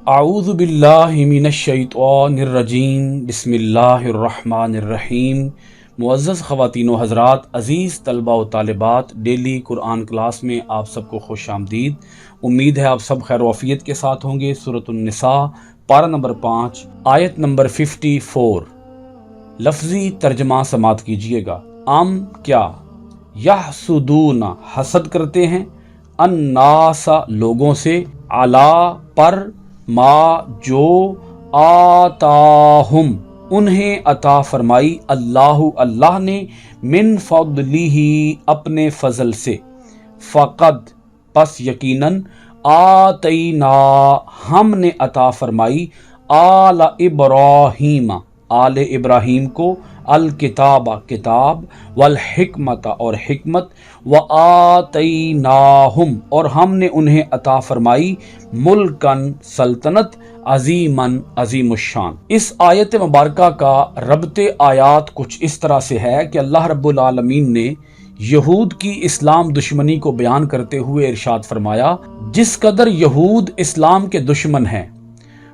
اعوذ باللہ من الشیطان الرجیم بسم اللہ الرحمن الرحیم۔ معزز خواتین و حضرات، عزیز طلبہ و طالبات، ڈیلی قرآن کلاس میں آپ سب کو خوش آمدید۔ امید ہے آپ سب خیر و عافیت کے ساتھ ہوں گے۔ سورۃ النساء پارہ نمبر 5 آیت نمبر 54، لفظی ترجمہ سماعت کیجئے گا۔ کیا یحسدون حسد کرتے ہیں، الناس لوگوں سے، علی پر، ما جو، آتاہم انہیں عطا فرمائی، اللہ نے، من فضلہ اپنے فضل سے، فقد پس یقیناً، آتینا ہم نے عطا فرمائی، آل ابراہیم آل ابراہیم کو، الکتاب کتاب، والحکمت اور حکمت، وآتیناہم اور ہم نے انہیں عطا فرمائی، ملکن سلطنت، عظیمن عظیم الشان۔ اس آیت مبارکہ کا ربط آیات کچھ اس طرح سے ہے کہ اللہ رب العالمین نے یہود کی اسلام دشمنی کو بیان کرتے ہوئے ارشاد فرمایا، جس قدر یہود اسلام کے دشمن ہیں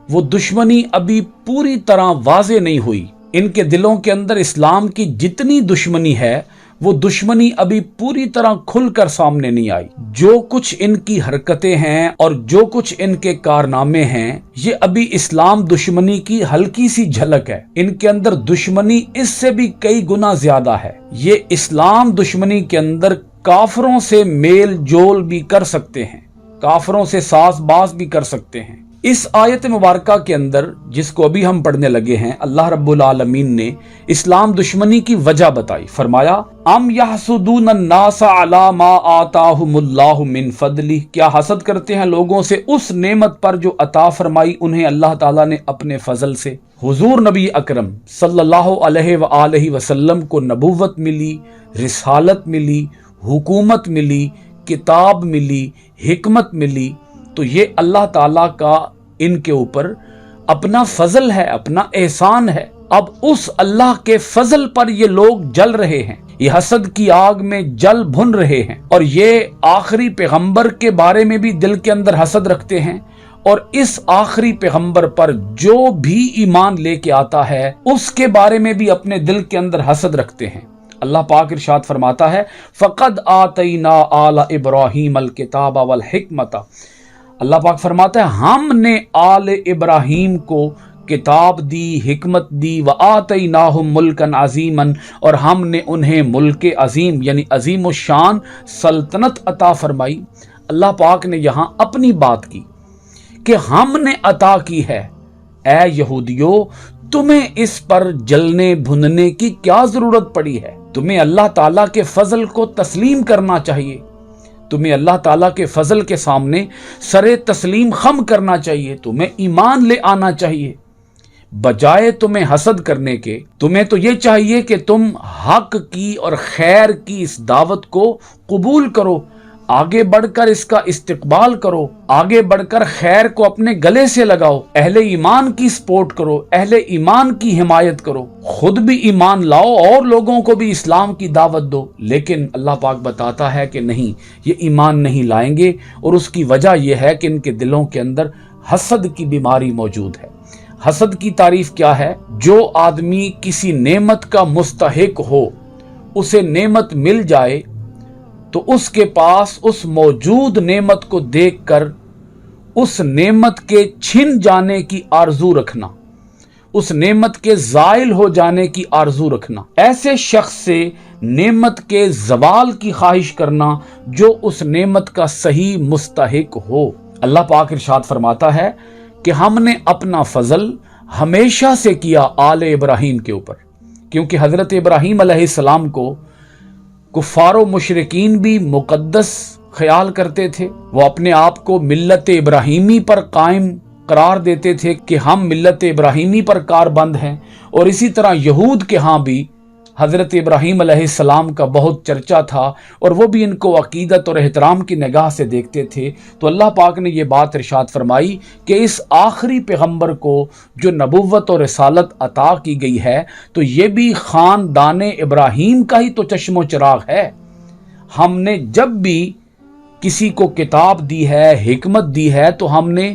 وہ دشمنی ابھی پوری طرح واضح نہیں ہوئی۔ ان کے دلوں کے اندر اسلام کی جتنی دشمنی ہے وہ دشمنی ابھی پوری طرح کھل کر سامنے نہیں آئی۔ جو کچھ ان کی حرکتیں ہیں اور جو کچھ ان کے کارنامے ہیں، یہ ابھی اسلام دشمنی کی ہلکی سی جھلک ہے۔ ان کے اندر دشمنی اس سے بھی کئی گنا زیادہ ہے۔ یہ اسلام دشمنی کے اندر کافروں سے میل جول بھی کر سکتے ہیں، کافروں سے ساز باز بھی کر سکتے ہیں۔ اس آیت مبارکہ کے اندر جس کو ابھی ہم پڑھنے لگے ہیں، اللہ رب العالمین نے اسلام دشمنی کی وجہ بتائی۔ فرمایا، ام یحسدون الناس علی ما آتاہم اللہ من فضلہ، کیا حسد کرتے ہیں لوگوں سے اس نعمت پر جو عطا فرمائی انہیں اللہ تعالیٰ نے اپنے فضل سے۔ حضور نبی اکرم صلی اللہ علیہ وآلہ وسلم کو نبوت ملی، رسالت ملی، حکومت ملی، کتاب ملی، حکمت ملی، تو یہ اللہ تعالیٰ کا ان کے اوپر اپنا فضل ہے، اپنا احسان ہے۔ اب اس اللہ کے فضل پر یہ لوگ جل رہے ہیں، یہ حسد کی آگ میں جل بھن رہے ہیں، اور یہ آخری پیغمبر کے بارے میں بھی دل کے اندر حسد رکھتے ہیں، اور اس آخری پیغمبر پر جو بھی ایمان لے کے آتا ہے اس کے بارے میں بھی اپنے دل کے اندر حسد رکھتے ہیں۔ اللہ پاک ارشاد فرماتا ہے، فقد آتینا آل ابراہیم الکتاب والحکمت، اللہ پاک فرماتا ہے ہم نے آل ابراہیم کو کتاب دی، حکمت دی، وآتیناہم ملکن عظیمن اور ہم نے انہیں ملک عظیم یعنی عظیم الشان سلطنت عطا فرمائی۔ اللہ پاک نے یہاں اپنی بات کی کہ ہم نے عطا کی ہے۔ اے یہودیو، تمہیں اس پر جلنے بھننے کی کیا ضرورت پڑی ہے؟ تمہیں اللہ تعالیٰ کے فضل کو تسلیم کرنا چاہیے، تمہیں اللہ تعالیٰ کے فضل کے سامنے سر تسلیم خم کرنا چاہیے، تمہیں ایمان لے آنا چاہیے، بجائے تمہیں حسد کرنے کے۔ تمہیں تو یہ چاہیے کہ تم حق کی اور خیر کی اس دعوت کو قبول کرو، آگے بڑھ کر اس کا استقبال کرو، آگے بڑھ کر خیر کو اپنے گلے سے لگاؤ، اہل ایمان کی سپورٹ کرو، اہل ایمان کی حمایت کرو، خود بھی ایمان لاؤ اور لوگوں کو بھی اسلام کی دعوت دو۔ لیکن اللہ پاک بتاتا ہے کہ نہیں، یہ ایمان نہیں لائیں گے، اور اس کی وجہ یہ ہے کہ ان کے دلوں کے اندر حسد کی بیماری موجود ہے۔ حسد کی تعریف کیا ہے؟ جو آدمی کسی نعمت کا مستحق ہو، اسے نعمت مل جائے تو اس کے پاس اس موجود نعمت کو دیکھ کر اس نعمت کے چھن جانے کی آرزو رکھنا، اس نعمت کے زائل ہو جانے کی آرزو رکھنا، ایسے شخص سے نعمت کے زوال کی خواہش کرنا جو اس نعمت کا صحیح مستحق ہو۔ اللہ پاک ارشاد فرماتا ہے کہ ہم نے اپنا فضل ہمیشہ سے کیا آل ابراہیم کے اوپر، کیونکہ حضرت ابراہیم علیہ السلام کو کفار و مشرکین بھی مقدس خیال کرتے تھے۔ وہ اپنے آپ کو ملت ابراہیمی پر قائم قرار دیتے تھے کہ ہم ملت ابراہیمی پر کاربند ہیں، اور اسی طرح یہود کے ہاں بھی حضرت ابراہیم علیہ السلام کا بہت چرچا تھا، اور وہ بھی ان کو عقیدت اور احترام کی نگاہ سے دیکھتے تھے۔ تو اللہ پاک نے یہ بات ارشاد فرمائی کہ اس آخری پیغمبر کو جو نبوت اور رسالت عطا کی گئی ہے، تو یہ بھی خاندان ابراہیم کا ہی تو چشم و چراغ ہے۔ ہم نے جب بھی کسی کو کتاب دی ہے، حکمت دی ہے، تو ہم نے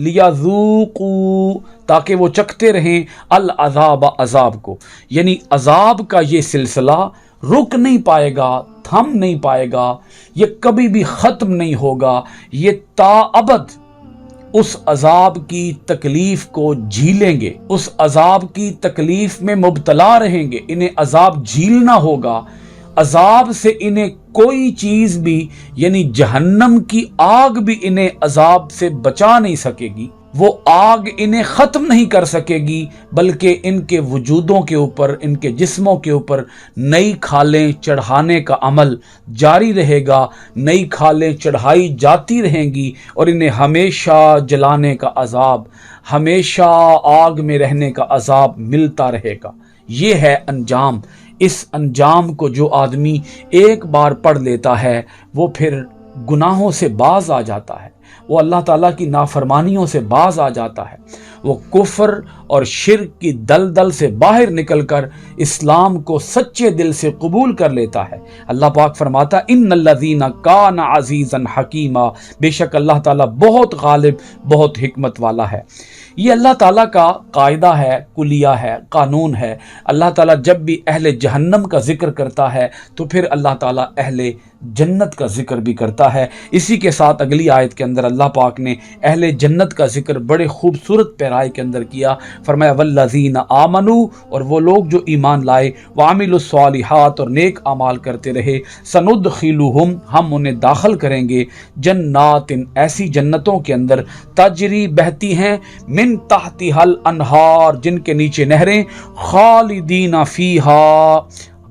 لیذوقوا، تاکہ وہ چکھتے رہیں العذاب، عذاب کو، یعنی عذاب کا یہ سلسلہ رک نہیں پائے گا، تھم نہیں پائے گا، یہ کبھی بھی ختم نہیں ہوگا، یہ تا ابد اس عذاب کی تکلیف کو جھیلیں گے، اس عذاب کی تکلیف میں مبتلا رہیں گے، انہیں عذاب جھیلنا ہوگا، عذاب سے انہیں کوئی چیز بھی یعنی جہنم کی آگ بھی انہیں عذاب سے بچا نہیں سکے گی، وہ آگ انہیں ختم نہیں کر سکے گی، بلکہ ان کے وجودوں کے اوپر، ان کے جسموں کے اوپر نئی کھالیں چڑھانے کا عمل جاری رہے گا، نئی کھالیں چڑھائی جاتی رہیں گی، اور انہیں ہمیشہ جلانے کا عذاب، ہمیشہ آگ میں رہنے کا عذاب ملتا رہے گا۔ یہ ہے انجام۔ اس انجام کو جو آدمی ایک بار پڑھ لیتا ہے وہ پھر گناہوں سے باز آ جاتا ہے، وہ اللہ تعالیٰ کی نافرمانیوں سے باز آ جاتا ہے، وہ کفر اور شرک کی دلدل سے باہر نکل کر اسلام کو سچے دل سے قبول کر لیتا ہے۔ اللہ پاک فرماتا ان الذین کان عزیزا حکیما، بے شک اللہ تعالیٰ بہت غالب، بہت حکمت والا ہے۔ یہ اللہ تعالیٰ کا قاعدہ ہے، کلیہ ہے، قانون ہے۔ اللہ تعالیٰ جب بھی اہل جہنم کا ذکر کرتا ہے تو پھر اللہ تعالیٰ اہل جنت کا ذکر بھی کرتا ہے۔ اسی کے ساتھ اگلی آیت کے اندر اللہ پاک نے اہل جنت کا ذکر بڑے خوبصورت پیرائی کے اندر کیا، فرمایا والذین آمنوا، اور وہ لوگ جو ایمان لائے، وعملوا الصالحات، اور نیک اعمال کرتے رہے، سندخلہم، ہم انہیں داخل کریں گے، جنات، ایسی جنتوں کے اندر، تجری، بہتی ہیں، من تحتها الانہار، جن کے نیچے نہریں، خالدین فیہا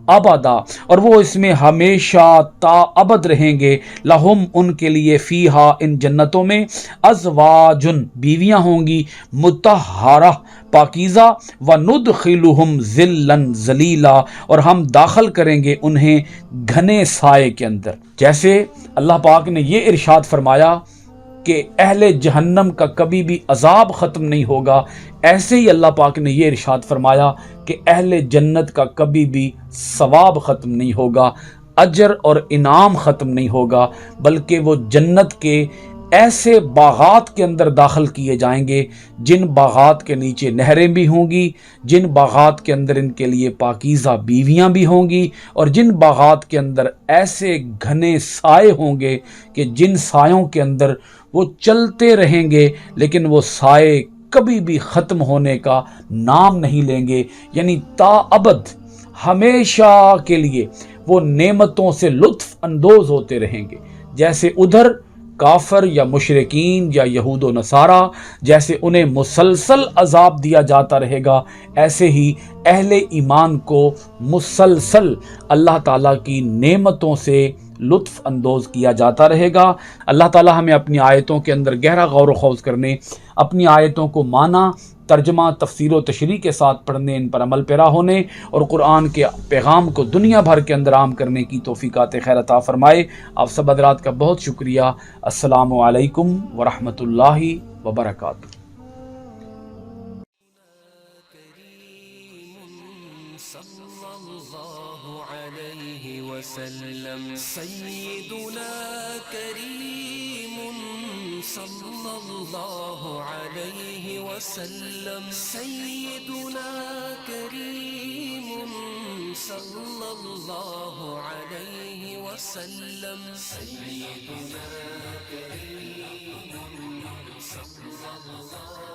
ابدا، اور وہ اس میں ہمیشہ تا ابد رہیں گے، لہم، ان کے لیے، فیہا، ان جنتوں میں، ازواجن، بیویاں ہوں گی، مطہرہ، پاکیزہ، وندخلہم ذلا ذلیلا، اور ہم داخل کریں گے انہیں گھنے سائے کے اندر۔ جیسے اللہ پاک نے یہ ارشاد فرمایا کہ اہل جہنم کا کبھی بھی عذاب ختم نہیں ہوگا، ایسے ہی اللہ پاک نے یہ ارشاد فرمایا کہ اہل جنت کا کبھی بھی ثواب ختم نہیں ہوگا، اجر اور انعام ختم نہیں ہوگا، بلکہ وہ جنت کے ایسے باغات کے اندر داخل کیے جائیں گے جن باغات کے نیچے نہریں بھی ہوں گی، جن باغات کے اندر ان کے لیے پاکیزہ بیویاں بھی ہوں گی، اور جن باغات کے اندر ایسے گھنے سائے ہوں گے کہ جن سایوں کے اندر وہ چلتے رہیں گے لیکن وہ سائے کبھی بھی ختم ہونے کا نام نہیں لیں گے، یعنی تا ابد ہمیشہ کے لیے وہ نعمتوں سے لطف اندوز ہوتے رہیں گے۔ جیسے ادھر کافر یا مشرکین یا یہود و نصارہ جیسے انہیں مسلسل عذاب دیا جاتا رہے گا، ایسے ہی اہل ایمان کو مسلسل اللہ تعالیٰ کی نعمتوں سے لطف اندوز کیا جاتا رہے گا۔ اللہ تعالیٰ ہمیں اپنی آیتوں کے اندر گہرا غور و خوض کرنے، اپنی آیتوں کو مانا، ترجمہ، تفسیر و تشریح کے ساتھ پڑھنے، ان پر عمل پیرا ہونے اور قرآن کے پیغام کو دنیا بھر کے اندر عام کرنے کی توفیقات خیر عطا فرمائے۔ آپ سب حضرات کا بہت شکریہ۔ السلام علیکم ورحمۃ اللہ وبرکاتہ۔ سيدنا كريم صلى الله عليه وسلم، سيدنا كريم صلى الله عليه وسلم، سيدنا كريم صلى الله